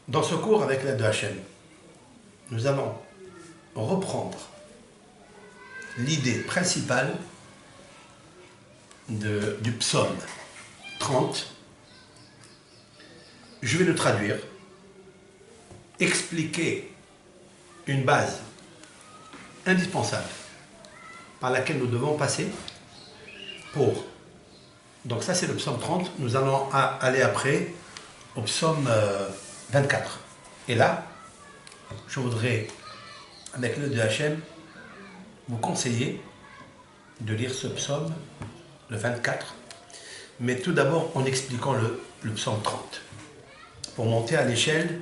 Dans ce cours, avec l'aide de Hachem, nous allons reprendre l'idée principale du psaume 30. Je vais le traduire, expliquer une base indispensable par laquelle nous devons passer pour... Donc ça c'est le psaume 30, nous allons aller après au psaume 24. Et là, je voudrais, avec l'aide de Hachem, vous conseiller de lire ce psaume, le 24, mais tout d'abord en expliquant le psaume 30. Pour monter à l'échelle,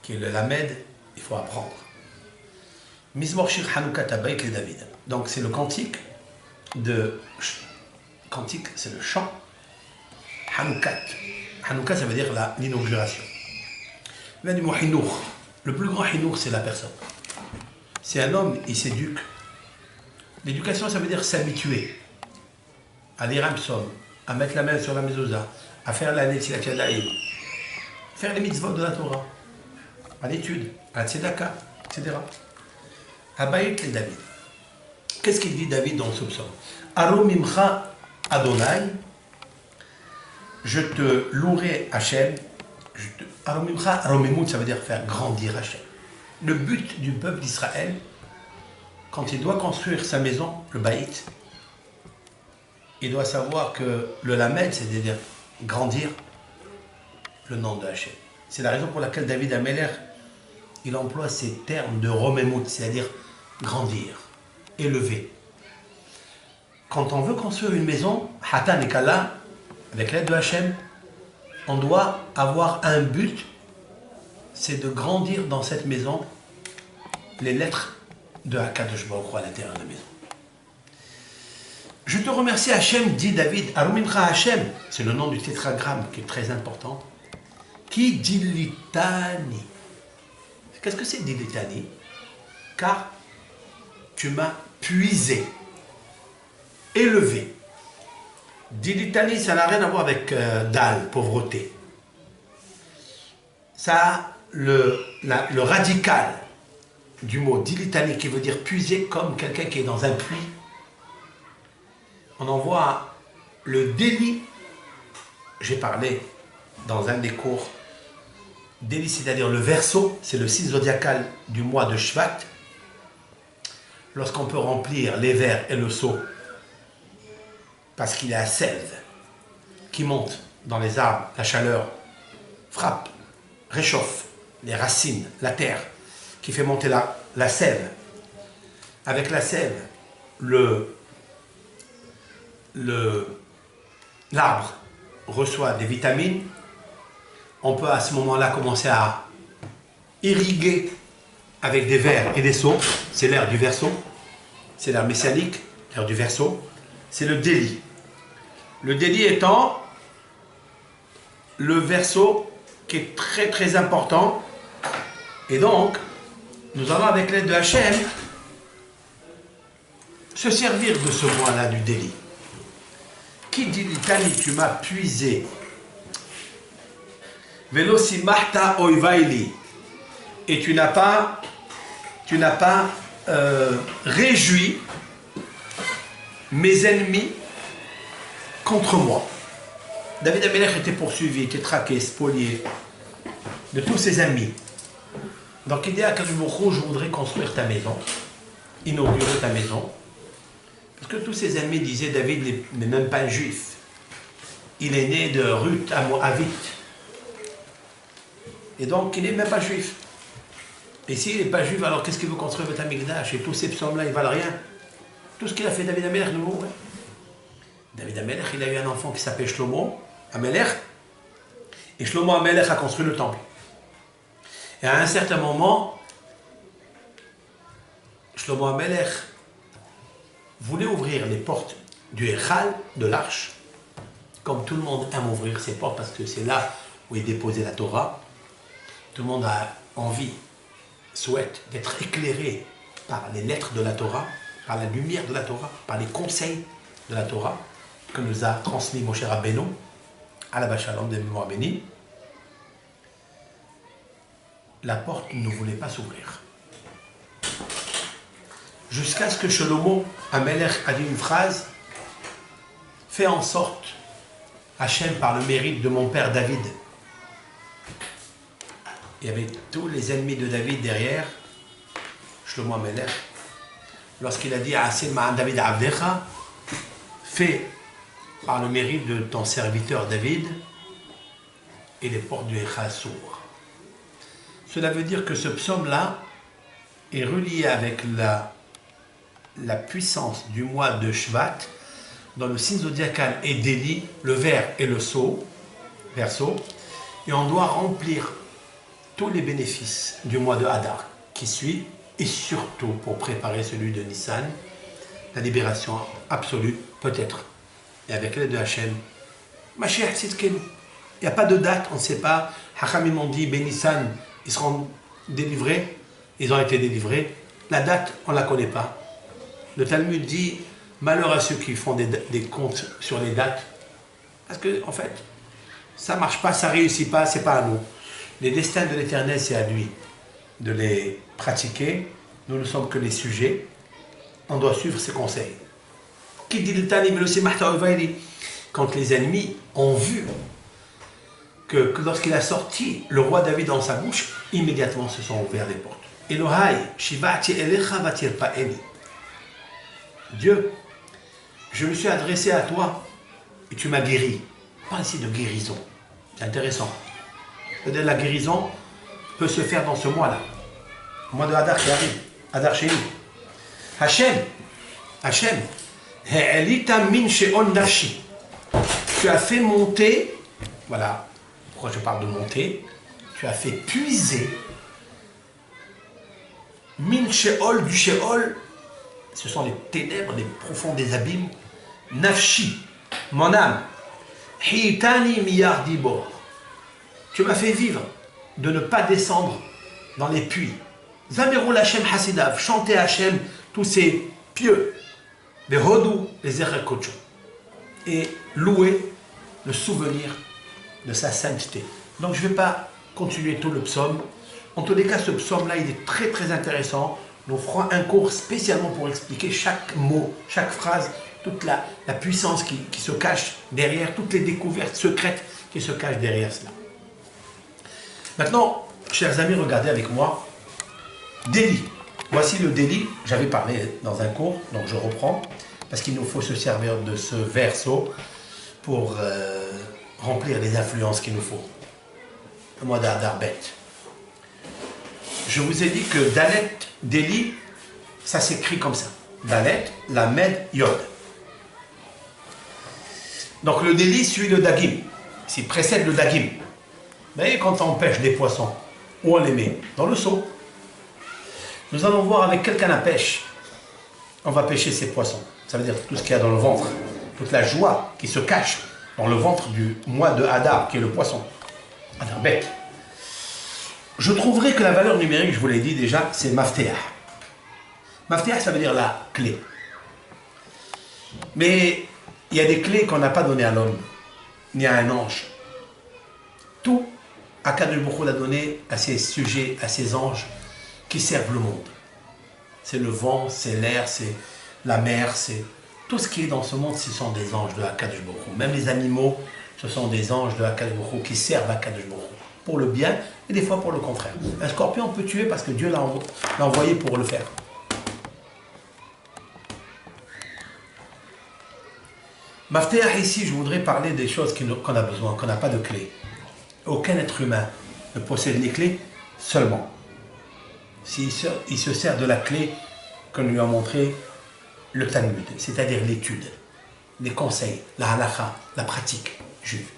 qui est le Lamed, il faut apprendre. Mizmor Shir Hanoukat Habayit le David. Donc c'est le cantique de... Cantique, c'est le chant. Hanoukat. Hanoukat, ça veut dire l'inauguration. Le plus grand hinour, c'est la personne. Si un homme, il s'éduque. L'éducation, ça veut dire s'habituer à lire un psaume, à mettre la main sur la mezouza, à faire la Netilat Yadayim, faire les mitzvot de la Torah, à l'étude, à la tzedaka, etc. Habayit le David. Qu'est-ce qu'il dit David dans ce psaume? Arum mimcha Adonai, je te louerai Hachem. Arum mimcha, aromimut, ça veut dire faire grandir Hachem. Le but du peuple d'Israël, quand il doit construire sa maison, le baït, il doit savoir que le lamed, c'est-à-dire grandir le nom de Hachem. C'est la raison pour laquelle David Ameler, il emploie ces termes de romemut, c'est-à-dire grandir, élever. Quand on veut construire une maison, Hatan et Kala, avec l'aide de Hachem, on doit avoir un but, c'est de grandir dans cette maison les lettres de Hakadosh Baruch Hu à l'intérieur de la maison. Je te remercie Hachem, dit David. Arumimcha Hachem, c'est le nom du tétragramme qui est très important. Qui dilitani. Qu'est-ce que c'est dilitani? Car tu m'as puisé, élevé. Dilitani, ça n'a rien à voir avec dal, pauvreté. Ça a le radical du mot dilitani qui veut dire puiser, comme quelqu'un qui est dans un puits. On en voit le délit. J'ai parlé dans un des cours. Délit, c'est-à-dire le verseau, c'est le signe zodiacal du mois de Shvat. Lorsqu'on peut remplir les verres et le seau, parce qu'il y a la sève qui monte dans les arbres, la chaleur frappe, réchauffe les racines, la terre, qui fait monter la sève. Avec la sève, l'arbre reçoit des vitamines. On peut à ce moment-là commencer à irriguer avec des vers et des seaux. C'est l'ère du verseau. C'est l'ère messianique, l'ère du verseau. C'est le délit. Le délit étant le verseau qui est très très important. Et donc, nous allons avec l'aide de Hachem se servir de ce mois-là du délit. Qui dit l'Italie, tu m'as puisé. Velosimachta oivaili. Et tu n'as pas réjoui mes ennemis contre moi. David Amelech était poursuivi, était traqué, spolié de tous ses amis. Donc il dit à Kadosh Baruch Hu, je voudrais construire ta maison, inaugurer ta maison. Parce que tous ses ennemis disaient David n'est même pas un juif. Il est né de Ruth à Moavit. Et donc il n'est même pas juif. Et s'il n'est pas juif, alors qu'est-ce qu'il veut construire Beth Amikdash? Et tous ces psaumes-là, ils valent rien. Tout ce qu'il a fait David Amelech, nous, ouais. David Amelech, il a eu un enfant qui s'appelle Shlomo Amelech. Et Shlomo Amelech a construit le temple. Et à un certain moment, Shlomo Amelech voulait ouvrir les portes du Echal, de l'arche, comme tout le monde aime ouvrir ses portes, parce que c'est là où est déposée la Torah. Tout le monde a envie, souhaite d'être éclairé par les lettres de la Torah, par la lumière de la Torah, par les conseils de la Torah que nous a transmis Moshe Rabbeinu, à la Shalom des mémoires bénies. la porte ne voulait pas s'ouvrir. Jusqu'à ce que Shlomo Amelech a dit une phrase: fais en sorte, Hachem, par le mérite de mon père David. Il y avait tous les ennemis de David derrière Shlomo Amelech. Lorsqu'il a dit à David Abdecha, fais par le mérite de ton serviteur David, et les portes du Héchal s'ouvrent. Cela veut dire que ce psaume-là est relié avec la puissance du mois de Shvat, dans le signe zodiacal et d'Élie, le ver et le verseau, et on doit remplir tous les bénéfices du mois de Hadar qui suit, et surtout pour préparer celui de Nissan, la libération absolue, peut-être, et avec l'aide de Hachem. Mashiach Tzidkenu. Il n'y a pas de date, on ne sait pas. Hachamim ont dit, Ben Nissan, ils seront délivrés, ils ont été délivrés. La date, on ne la connaît pas. Le Talmud dit, malheur à ceux qui font des comptes sur les dates, parce que, en fait, ça ne marche pas, ça ne réussit pas, ce n'est pas à nous. Les destins de l'Éternel, c'est à lui de les pratiquer. Nous ne sommes que les sujets. On doit suivre ses conseils. Quand les ennemis ont vu que lorsqu'il a sorti le roi David dans sa bouche, immédiatement se sont ouvertes les portes. Elohai, shivati elecha vatirpaeni. Dieu, je me suis adressé à toi et tu m'as guéri. On parle ici de guérison. C'est intéressant. C'est-à-dire la guérison peut se faire dans ce mois-là. Le mois de Hadar qui arrive. Hadar Sheni. Hachem, He'elita min she'on nashi. Tu as fait monter, voilà pourquoi je parle de monter, tu as fait puiser min she'ol, du she'ol, ce sont les ténèbres, les profonds des abîmes, nafshi, mon âme, hi'itani miyardi bor. Tu m'as fait vivre de ne pas descendre dans les puits. Zamerul Hashem Hasidav, chantez Hashem, tous ces pieux, les Hodou, les Erekocho, et louer le souvenir de sa sainteté. Donc je ne vais pas continuer tout le psaume. En tous les cas, ce psaume-là, il est très très intéressant. Nous ferons un cours spécialement pour expliquer chaque mot, chaque phrase, toute la puissance qui se cache derrière, toutes les découvertes secrètes qui se cachent derrière cela. Maintenant, chers amis, regardez avec moi délit. Voici le délit, j'avais parlé dans un cours, donc je reprends, parce qu'il nous faut se servir de ce verso pour remplir les influences qu'il nous faut. Le mois d'Adar bête. Je vous ai dit que Dalet, délit, ça s'écrit comme ça. Dalet, Lamed, Yod. Donc le délit suit le Dagim, s'il précède le Dagim. Vous voyez, quand on pêche des poissons, où on les met? Dans le seau. Nous allons voir avec quelle canne à pêche on va pêcher ces poissons. Ça veut dire tout ce qu'il y a dans le ventre, toute la joie qui se cache dans le ventre du mois de Hadar, qui est le poisson. Hadar bête. Je trouverai que la valeur numérique, je vous l'ai dit déjà, c'est Mafteah. Mafteah, ça veut dire la clé. Mais il y a des clés qu'on n'a pas données à l'homme, ni à un ange. Tout, Akadosh Baruch Hu l'a donné à ses sujets, à ses anges, qui servent le monde. C'est le vent, c'est l'air, c'est la mer, c'est tout ce qui est dans ce monde, ce sont des anges de Akadosh Baruch Hu. Même les animaux, ce sont des anges de Akadosh Baruch Hu qui servent Akadosh Baruch Hu pour le bien et des fois pour le contraire. Un scorpion peut tuer parce que Dieu l'a envoyé pour le faire. Mafteah, ici, je voudrais parler des choses qu'on a besoin, qu'on n'a pas de clé. Aucun être humain ne possède les clés seulement. Il se sert de la clé que lui a montré le Talmud, c'est-à-dire l'étude, les conseils, la halakha, la pratique juive.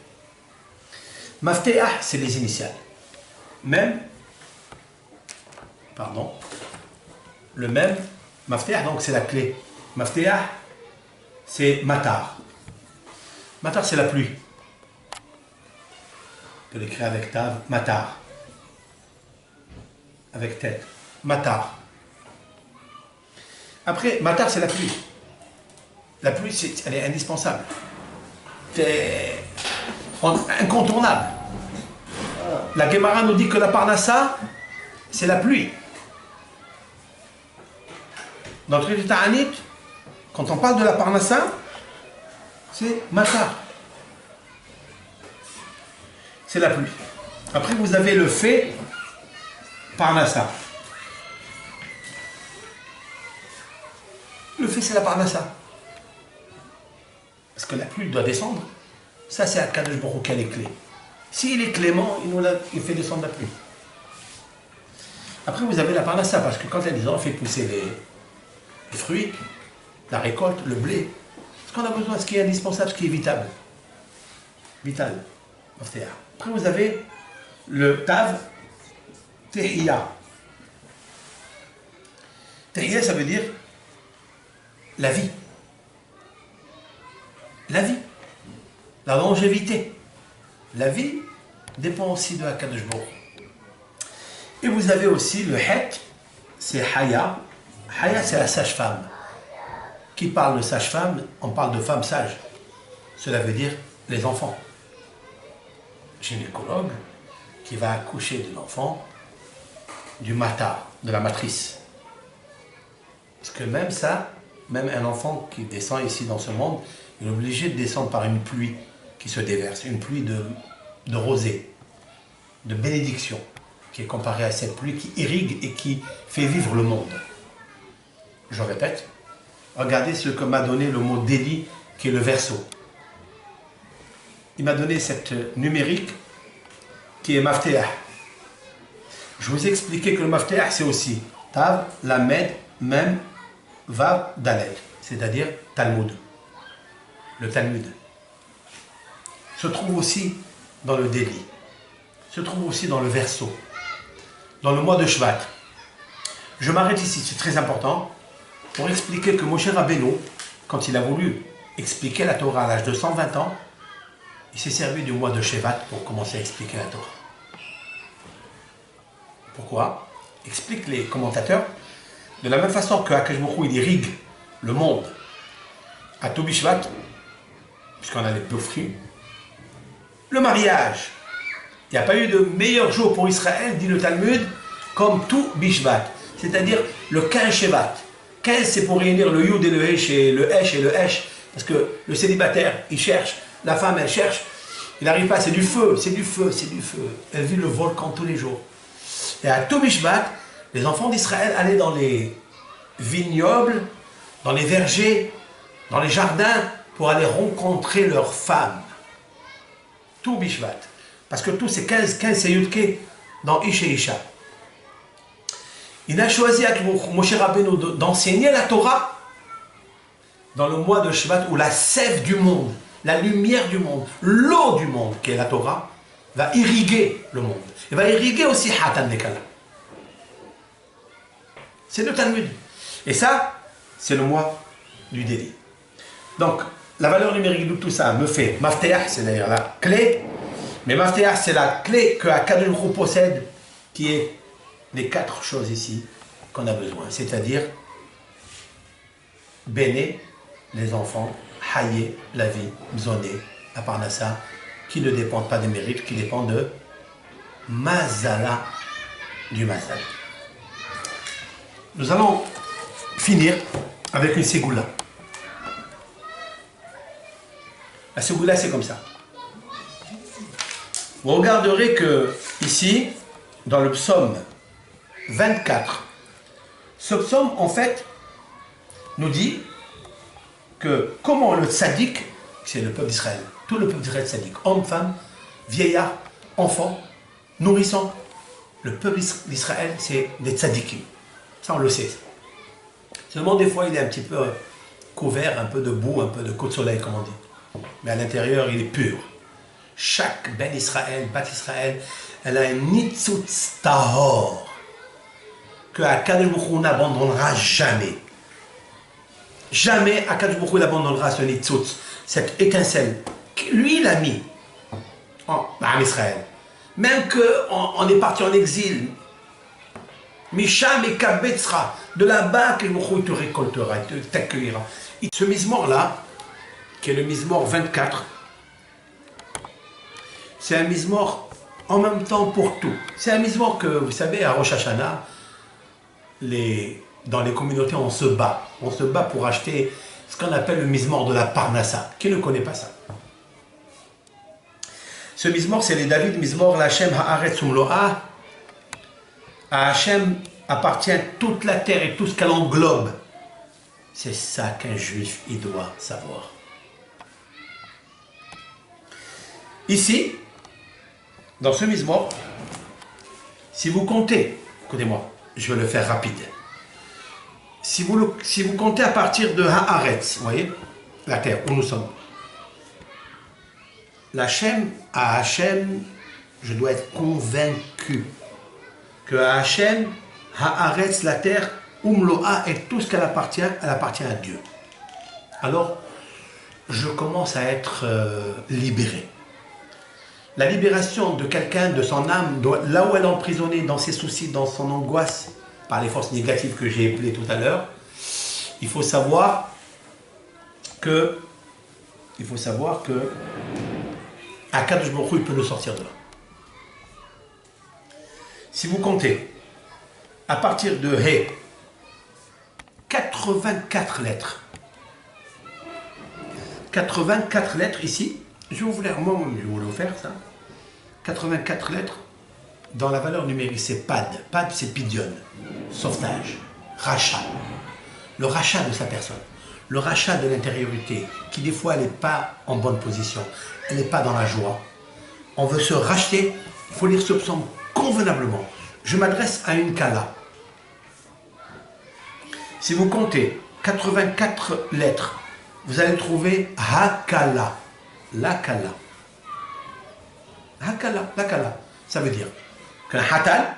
Mafteah, c'est les initiales. Même, le même, Mafteah, donc c'est la clé. Mafteah, c'est Matar. Matar, c'est la pluie. On peut l'écrire avec Tav, Matar. Avec tête. Matar. Après, Matar, c'est la pluie. La pluie, elle est indispensable. C'est incontournable. La Gemara nous dit que la Parnassa, c'est la pluie. Dans le traité de Ta'anit, quand on parle de la Parnassa, c'est Matar. C'est la pluie. Après, vous avez le fait Parnassa. Le fait, c'est la Parnassa. Parce que la pluie doit descendre. Ça, c'est Akadosh Baruch Hu qui a les clés. S'il est clément, il fait descendre la pluie. Après, vous avez la Parnassa, parce que quand il y a des gens, on fait pousser les fruits, la récolte, le blé. Ce qu'on a besoin, ce qui est indispensable, ce qui est vital. Vital. Après, vous avez le Tav, Tehiyah. Tehiyah, ça veut dire la vie. La vie. La longévité. La vie dépend aussi de Akadosh Baruch Hu. Et vous avez aussi le Het, c'est Haya. Haya, c'est la sage-femme. Qui parle de sage-femme, on parle de femme sage. Cela veut dire les enfants. Gynécologue qui va accoucher de l'enfant du matar, de la matrice. Parce que même ça, même un enfant qui descend ici dans ce monde, il est obligé de descendre par une pluie qui se déverse, une pluie de rosée, de bénédiction, qui est comparée à cette pluie qui irrigue et qui fait vivre le monde. Je répète, regardez ce que m'a donné le mot délit, qui est le verso. Il m'a donné cette numérique qui est Mafteah. Je vous ai expliqué que le Mafteah, c'est aussi Tav, Lamed, Mem, Vav, Daled, c'est-à-dire Talmud. Le Talmud se trouve aussi dans le délit, se trouve aussi dans le verso, dans le mois de Shvat. Je m'arrête ici, c'est très important, pour expliquer que Moshe Rabbeinu, quand il a voulu expliquer la Torah à l'âge de 120 ans, il s'est servi du mois de Shevat pour commencer à expliquer la Torah. Pourquoi? Expliquent les commentateurs, de la même façon que Akadosh Baruch Hu, il irrigue le monde à Tou Bishvat, puisqu'on a les deux fruits, le mariage. Il n'y a pas eu de meilleur jour pour Israël, dit le Talmud, comme Tou Bishvat, c'est-à-dire le 15 Shevat. 15, c'est pour réunir le Yud et le Hesh et le Hesh et le Hesh, parce que le célibataire, il cherche, la femme, elle cherche, il n'arrive pas, c'est du feu, c'est du feu, c'est du feu. Elle vit le volcan tous les jours. Et à Tou Bishvat, les enfants d'Israël allaient dans les vignobles, dans les vergers, dans les jardins, pour aller rencontrer leurs femmes. Tou Bishvat. Parce que tout, c'est 15 c'est Yudke dans Ish et Isha. Il a choisi avec Moshe Rabbeinu d'enseigner la Torah dans le mois de Shvat où la sève du monde, la lumière du monde, l'eau du monde, qui est la Torah, va irriguer le monde. Et va irriguer aussi Hatan Nekala. C'est le Talmud. Et ça, c'est le mois du délit. Donc, la valeur numérique de tout ça me fait Mafteah, c'est d'ailleurs la clé. Mais Mafteah, c'est la clé que Akadosh Baruch Hu possède, qui est les 4 choses ici qu'on a besoin. C'est-à-dire, Béné, les enfants, Hayé, la vie, Mzoné, la Parnassa, qui ne dépendent pas des mérites, qui dépendent de Mazala, du Mazal. Nous allons finir avec une Ségoula. La Ségoula, c'est comme ça. Vous regarderez que ici, dans le psaume 24, ce psaume, en fait, nous dit que comment le tzaddik, c'est le peuple d'Israël, tout le peuple d'Israël tzaddik, hommes, femmes, vieillards, enfants, nourrissants, le peuple d'Israël, c'est des tzaddikim. Ça, on le sait. Seulement, des fois, il est un petit peu couvert, un peu de boue, un peu de coup de soleil, comme on dit. Mais à l'intérieur, il est pur. Chaque Ben Israël, Bat Israël, elle a un nitzutz tahor que Akadosh Baruch Hu n'abandonnera jamais. Jamais Akadosh Baruch Hu n'abandonnera ce nitzutz, cette étincelle. Lui, il a mis en Israël. Même qu'on est parti en exil, Misham et Kabetzra, de là-bas, que Baruch Hu te récoltera, il t'accueillera. Ce mizmor-là, qui est le mizmor 24, c'est un mizmor en même temps pour tout. C'est un mizmor que, vous savez, à Rosh Hashanah, dans les communautés, on se bat. On se bat pour acheter ce qu'on appelle le mizmor de la Parnassa. Qui ne connaît pas ça? Ce mizmor, c'est les David Mizmor, l'Hachem Haaretz Umloa. À Hachem appartient toute la terre et tout ce qu'elle englobe. C'est ça qu'un juif, il doit savoir. Ici, dans ce mizmor, si vous comptez, écoutez-moi, je vais le faire rapide. Si vous comptez à partir de Haaretz, vous voyez, la terre où nous sommes, l'Hachem, à Hachem, je dois être convaincu que à Hachem, Haaretz, la terre, Umloa, et tout ce qu'elle appartient, elle appartient à Dieu. Alors, je commence à être libéré. La libération de quelqu'un, de son âme, là où elle est emprisonnée, dans ses soucis, dans son angoisse, par les forces négatives que j'ai appelées tout à l'heure, il faut savoir que Akadosh Baruch Hu, il peut nous sortir de là. Si vous comptez, à partir de He, 84 lettres. 84 lettres ici. Je vais vous le faire ça. 84 lettres. Dans la valeur numérique, c'est Pad. Pad, c'est Pidion. Sauvetage. Rachat. Le rachat de sa personne. Le rachat de l'intériorité, qui des fois, elle n'est pas en bonne position. Elle n'est pas dans la joie. On veut se racheter. Il faut lire ce psaume convenablement. Je m'adresse à une Kala. Si vous comptez 84 lettres, vous allez trouver Hakala. La Kala. Hakala, la Kala. Ça veut dire qu'un Hatal,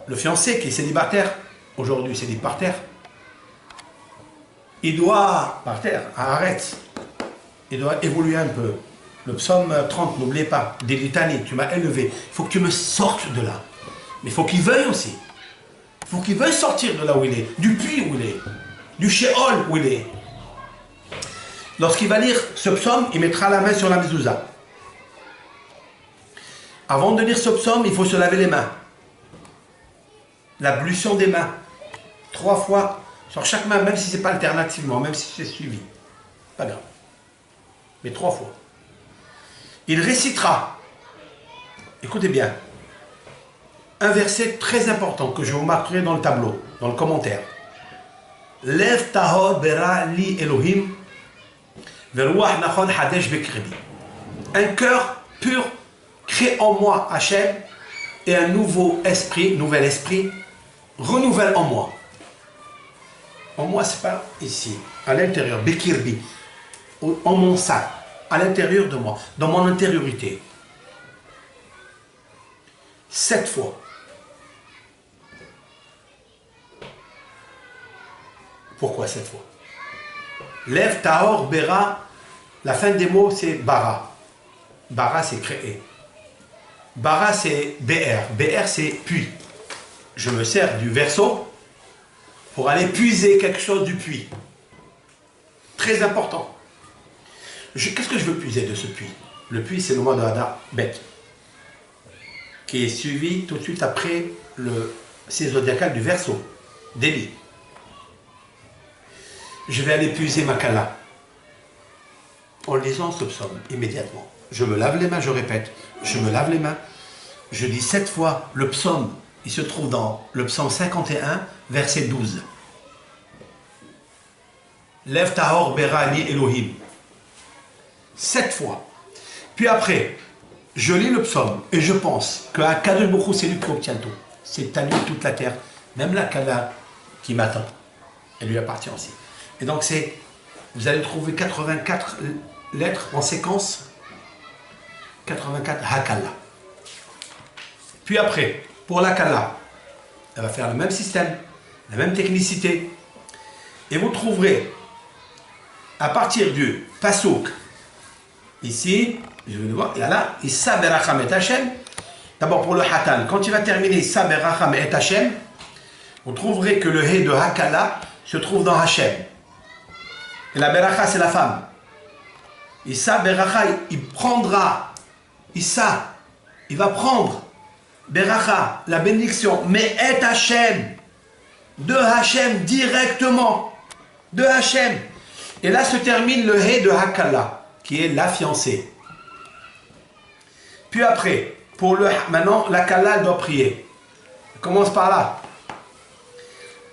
le fiancé qui est célibataire, aujourd'hui célibataire, il doit, par terre, arrête, il doit évoluer un peu. Le psaume 30, n'oubliez pas, des litanies, tu m'as élevé. Il faut que tu me sortes de là. Mais il faut qu'il veuille aussi. Il faut qu'il veuille sortir de là où il est, du puits où il est, du Sheol où il est. Lorsqu'il va lire ce psaume, il mettra la main sur la mezouza. Avant de lire ce psaume, il faut se laver les mains. L'ablution des mains. 3 fois sur chaque main, même si ce n'est pas alternativement, même si c'est suivi. Pas grave. Mais 3 fois. Il récitera, écoutez bien, un verset très important que je vous marquerai dans le tableau, dans le commentaire. Lev tahor bera li Elohim veruach nachon hadesh bekrebi. Un cœur pur crée en moi Hachem et un nouvel esprit renouvelle en moi. En moi, c'est pas ici, à l'intérieur, bekirbi, en mon sac, à l'intérieur de moi, dans mon intériorité. 7 fois. Pourquoi 7 fois? Lev, Tahor, Bera, la fin des mots c'est Bara. Bara c'est créer. Bara c'est BR. BR c'est puits. Je me sers du verseau pour aller puiser quelque chose du puits. Très important. Qu'est-ce que je veux puiser de ce puits? Le puits c'est le mois de Hadar, bête, qui est suivi tout de suite après le signe zodiacal du verseau, d'Élie. Je vais aller puiser ma Kala en lisant ce psaume immédiatement. Je me lave les mains, je répète, je me lave les mains. Je dis 7 fois le psaume, il se trouve dans le psaume 51, verset 12. Lev tahor bera li Elohim. 7 fois. Puis après, je lis le psaume et je pense que Akadosh Baruch Hu, c'est lui qui obtient tout. C'est à lui toute la terre, même la Kala qui m'attend. Elle lui appartient aussi. Et donc vous allez trouver 84 lettres en séquence, 84 Hakala. Puis après, pour la Kala, elle va faire le même système, la même technicité. Et vous trouverez, à partir du Pasouk, ici, je vais le voir, il y a là, Issa beracham et Hachem. D'abord pour le Hatal, quand il va terminer Issa beracham et Hachem, vous trouverez que le He de Hakala se trouve dans Hachem. Et la Beracha, c'est la femme. Issa Beracha, il prendra Issa il va prendre Beracha, la bénédiction, mais est Hachem, de Hachem directement, de Hachem. Et là se termine le He de Hakala, qui est la fiancée. Puis après, maintenant, la Kala, elle doit prier. Elle commence par là.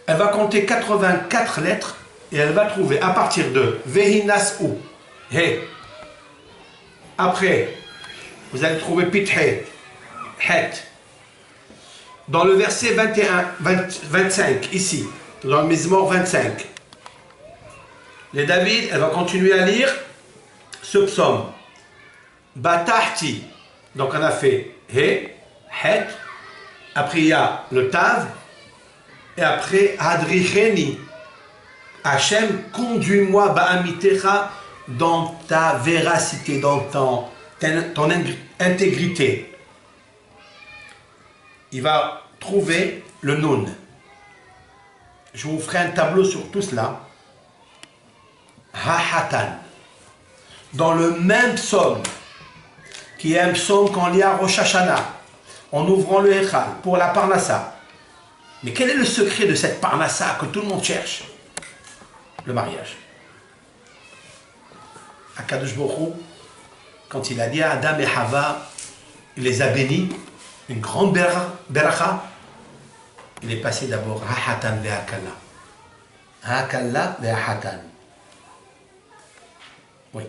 Elle va compter 84 lettres et elle va trouver à partir de Vehinas ou He. Après, vous allez trouver Pithe, Het. Dans le verset 25, ici, dans le Mizmor 25, les David, elle va continuer à lire ce psaume. Batahti. Donc on a fait He, Het. Après il y a le Tav. Et après Hadricheni. Hachem, conduis-moi Ba'amitecha dans ta véracité, dans ton intégrité. Il va trouver le Nun. Je vous ferai un tableau sur tout cela. Ha-Hatan. Dans le même psaume, qui est un psaume qu'on lit à Rosh Hashanah, en ouvrant le Echal pour la Parnassa. Mais quel est le secret de cette Parnassa que tout le monde cherche? Le mariage. Akadosh Baruch Hu, quand il a dit à Adam et Hava, il les a bénis, une grande beracha, il est passé d'abord Ha-Hatan ve'Hakala. Ha-Hakala ve'Hatan. Oui.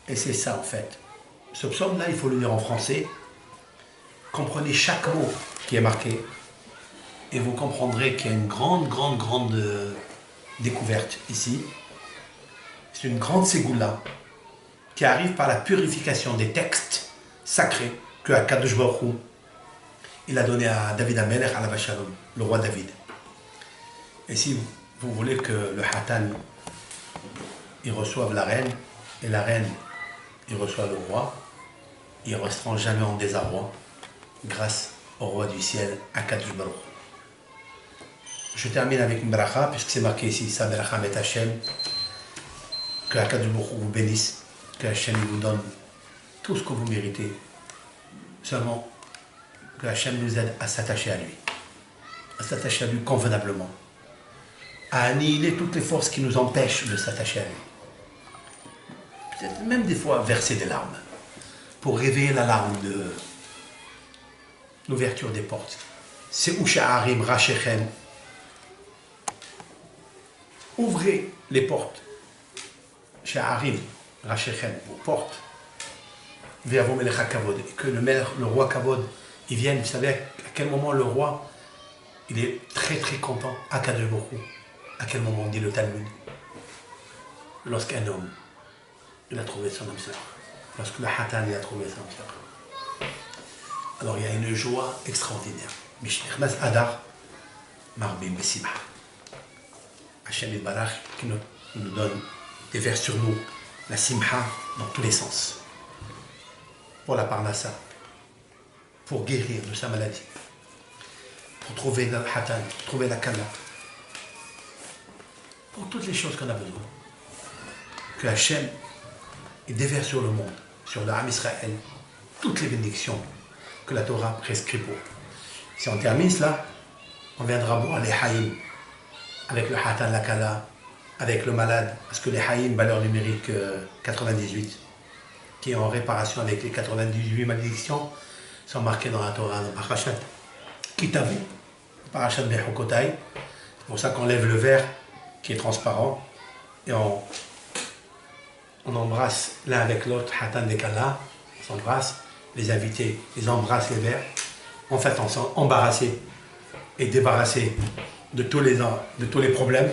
Et c'est ça en fait. Ce psaume-là, il faut le lire en français. Comprenez chaque mot qui est marqué. Et vous comprendrez qu'il y a une grande découverte ici. C'est une grande ségoula qui arrive par la purification des textes sacrés que Akadosh Baruch Hu, il a donné à David Amelech, alav shalom, le roi David. Et si vous voulez que le Hatan, il reçoive la reine, et la reine, il reçoit le roi, ils ne resteront jamais en désarroi grâce au roi du ciel, Akadosh Baruch Hu. Je termine avec une bracha, puisque c'est marqué ici, sa bracha met Hachem, que Akadosh Baruch Hu vous bénisse, que Hachem vous donne tout ce que vous méritez, seulement que Hachem nous aide à s'attacher à lui, convenablement, à annihiler toutes les forces qui nous empêchent de s'attacher à lui. Peut-être même des fois verser des larmes, pour réveiller la larme de l'ouverture des portes. C'est Usha'arim Rachechem. Ouvrez les portes. Sha'arim Rachechem, vos portes. Ve'avo melech hakavod. Et que le roi Kavod, il vienne. Vous savez à quel moment le roi, il est très content. Akadosh Baruch Hu. À quel moment, dit le Talmud? Lorsqu'un homme, il a trouvé son âme sœur. Lorsque le Hatan, il a trouvé son âme sœur. Alors il y a une joie extraordinaire. Mishnichnas Adar, Marbim Besimah. Hachem Barach qui nous donne des vers sur nous, la simha dans tous les sens. Pour la parnassa, pour guérir de sa maladie, pour trouver le hatan, pour trouver la kala, pour toutes les choses qu'on a besoin. Que Hachem il déverse sur le monde, sur l'âme Israël, toutes les bénédictions que la Torah prescrit pour. Si on termine cela, on viendra boire les haïm avec le hatan, la kala, avec le malade, parce que les haïm, valeur numérique 98, qui est en réparation avec les 98 malédictions, sont marquées dans la Torah, dans Parashat Kitavu, Parashat Bechokotai. C'est pour ça qu'on lève le verre qui est transparent et on embrasse l'un avec l'autre, hatan et kala, on s'embrasse, les invités, ils embrassent les verres, on fait ensemble, embarrasser et débarrasser de tous les problèmes.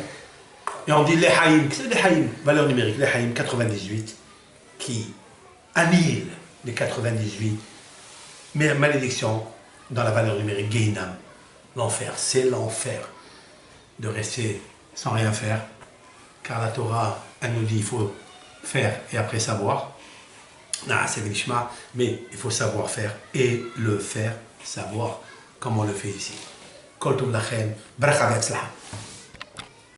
Et on dit les haïm, c'est les haïm, valeur numérique, les haïm 98, qui annihilent les 98 malédictions dans la valeur numérique Gehinam. L'enfer, c'est l'enfer de rester sans rien faire, car la Torah, elle nous dit il faut faire et après savoir. C'est Vilishma, mais il faut savoir faire et le faire, savoir comme on le fait ici. Kol Tov Lachem, Bracha Vetzlacha.